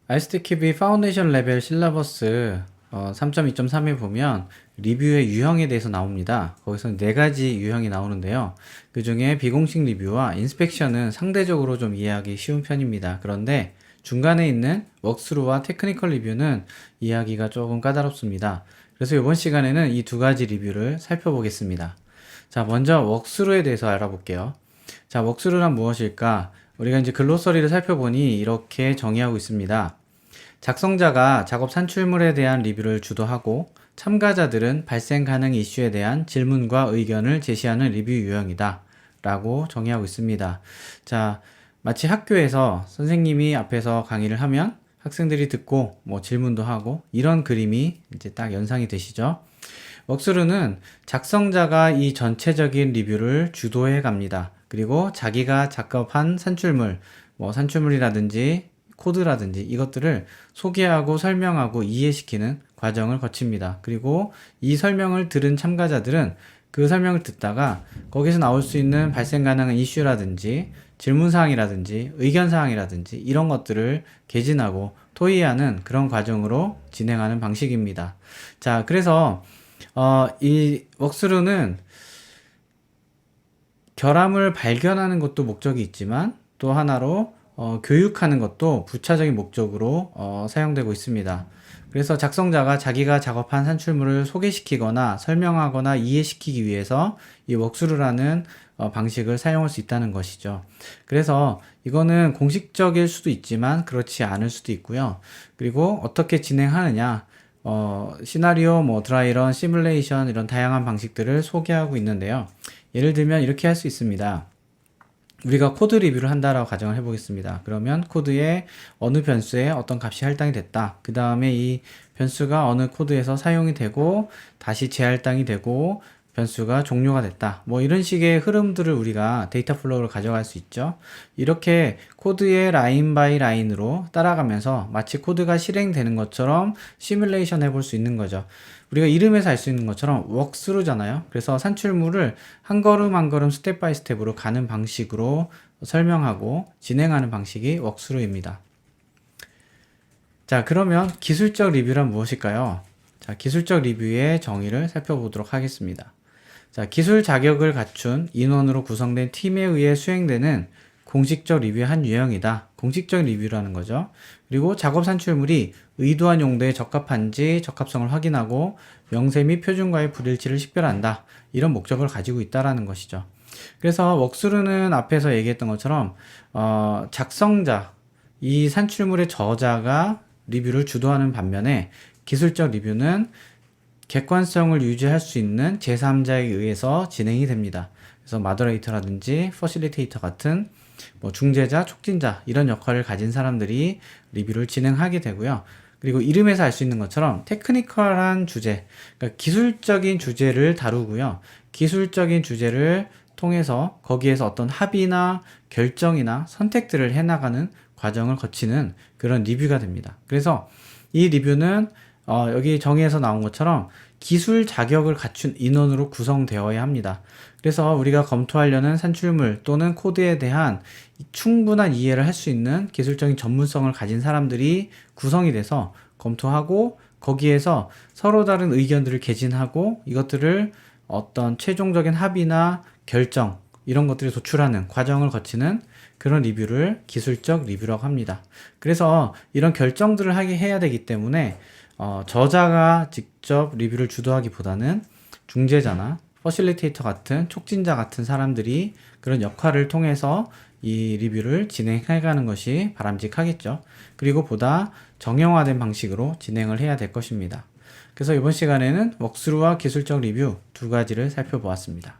아이스티키비 파운데이션 레벨 실러버스 3.2.3에 보면 리뷰의 유형에 대해서 나옵니다. 거기서 4가지 유형이 나오는데요. 그 중에 비공식 리뷰와 인스펙션은 상대적으로 좀 이해하기 쉬운 편입니다. 그런데 중간에 있는 웍스루와 테크니컬 리뷰는 이해하기가 조금 까다롭습니다. 그래서 이번 시간에는 이 2가지 리뷰를 살펴보겠습니다. 자, 먼저 웍스루에 대해서 알아볼게요. 자, 웍스루란 무엇일까? 우리가 이제 글로서리를 살펴보니 이렇게 정의하고 있습니다. 작성자가 작업 산출물에 대한 리뷰를 주도하고 참가자들은 발생 가능 이슈에 대한 질문과 의견을 제시하는 리뷰 유형이다 라고 정의하고 있습니다. 자, 마치 학교에서 선생님이 앞에서 강의를 하면 학생들이 듣고 뭐 질문도 하고 이런 그림이 이제 딱 연상이 되시죠? 웍스루는 작성자가 이 전체적인 리뷰를 주도해 갑니다. 그리고 자기가 작업한 산출물, 뭐 산출물이라든지 코드라든지 이것들을 소개하고 설명하고 이해시키는 과정을 거칩니다. 그리고 이 설명을 들은 참가자들은 그 설명을 듣다가 거기서 나올 수 있는 발생 가능한 이슈라든지 질문사항이라든지 의견사항이라든지 이런 것들을 개진하고 토의하는 그런 과정으로 진행하는 방식입니다. 자, 그래서 이 웍스루는 결함을 발견하는 것도 목적이 있지만 또 하나로 교육하는 것도 부차적인 목적으로 사용되고 있습니다. 그래서 작성자가 자기가 작업한 산출물을 소개시키거나 설명하거나 이해시키기 위해서 이 웍스루라는 방식을 사용할 수 있다는 것이죠. 그래서 이거는 공식적일 수도 있지만 그렇지 않을 수도 있고요. 그리고 어떻게 진행하느냐, 시나리오, 뭐 드라이런, 시뮬레이션 이런 다양한 방식들을 소개하고 있는데요. 예를 들면 이렇게 할 수 있습니다. 우리가 코드 리뷰를 한다라고 가정을 해보겠습니다. 그러면 코드에 어느 변수에 어떤 값이 할당이 됐다. 그 다음에 이 변수가 어느 코드에서 사용이 되고 다시 재할당이 되고 변수가 종료가 됐다. 뭐 이런 식의 흐름들을 우리가 데이터 플로우를 가져갈 수 있죠. 이렇게 코드의 라인 바이 라인으로 따라가면서 마치 코드가 실행되는 것처럼 시뮬레이션 해볼 수 있는 거죠. 우리가 이름에서 알 수 있는 것처럼 웍스루잖아요. 그래서 산출물을 한 걸음 한 걸음 스텝 바이 스텝으로 가는 방식으로 설명하고 진행하는 방식이 웍스루입니다. 자, 그러면 기술적 리뷰란 무엇일까요? 자, 기술적 리뷰의 정의를 살펴보도록 하겠습니다. 자, 기술 자격을 갖춘 인원으로 구성된 팀에 의해 수행되는 공식적 리뷰의 한 유형이다. 공식적 리뷰라는 거죠. 그리고 작업 산출물이 의도한 용도에 적합한지 적합성을 확인하고 명세 및 표준과의 불일치를 식별한다. 이런 목적을 가지고 있다라는 것이죠. 그래서 웍스루는 앞에서 얘기했던 것처럼 작성자, 이 산출물의 저자가 리뷰를 주도하는 반면에 기술적 리뷰는 객관성을 유지할 수 있는 제3자에 의해서 진행이 됩니다. 그래서 마더레이터라든지 퍼실리테이터 같은 뭐 중재자, 촉진자 이런 역할을 가진 사람들이 리뷰를 진행하게 되고요. 그리고 이름에서 알 수 있는 것처럼 테크니컬한 주제, 그러니까 기술적인 주제를 다루고요. 기술적인 주제를 통해서 거기에서 어떤 합의나 결정이나 선택들을 해나가는 과정을 거치는 그런 리뷰가 됩니다. 그래서 이 리뷰는 여기 정의에서 나온 것처럼 기술 자격을 갖춘 인원으로 구성되어야 합니다. 그래서 우리가 검토하려는 산출물 또는 코드에 대한 충분한 이해를 할 수 있는 기술적인 전문성을 가진 사람들이 구성이 돼서 검토하고 거기에서 서로 다른 의견들을 개진하고 이것들을 어떤 최종적인 합의나 결정 이런 것들을 도출하는 과정을 거치는 그런 리뷰를 기술적 리뷰라고 합니다. 그래서 이런 결정들을 해야 되기 때문에 저자가 직접 리뷰를 주도하기보다는 중재자나 퍼실리테이터 같은 촉진자 같은 사람들이 그런 역할을 통해서 이 리뷰를 진행해가는 것이 바람직하겠죠. 그리고 보다 정형화된 방식으로 진행을 해야 될 것입니다. 그래서 이번 시간에는 웍스루와 기술적 리뷰 2가지를 살펴보았습니다.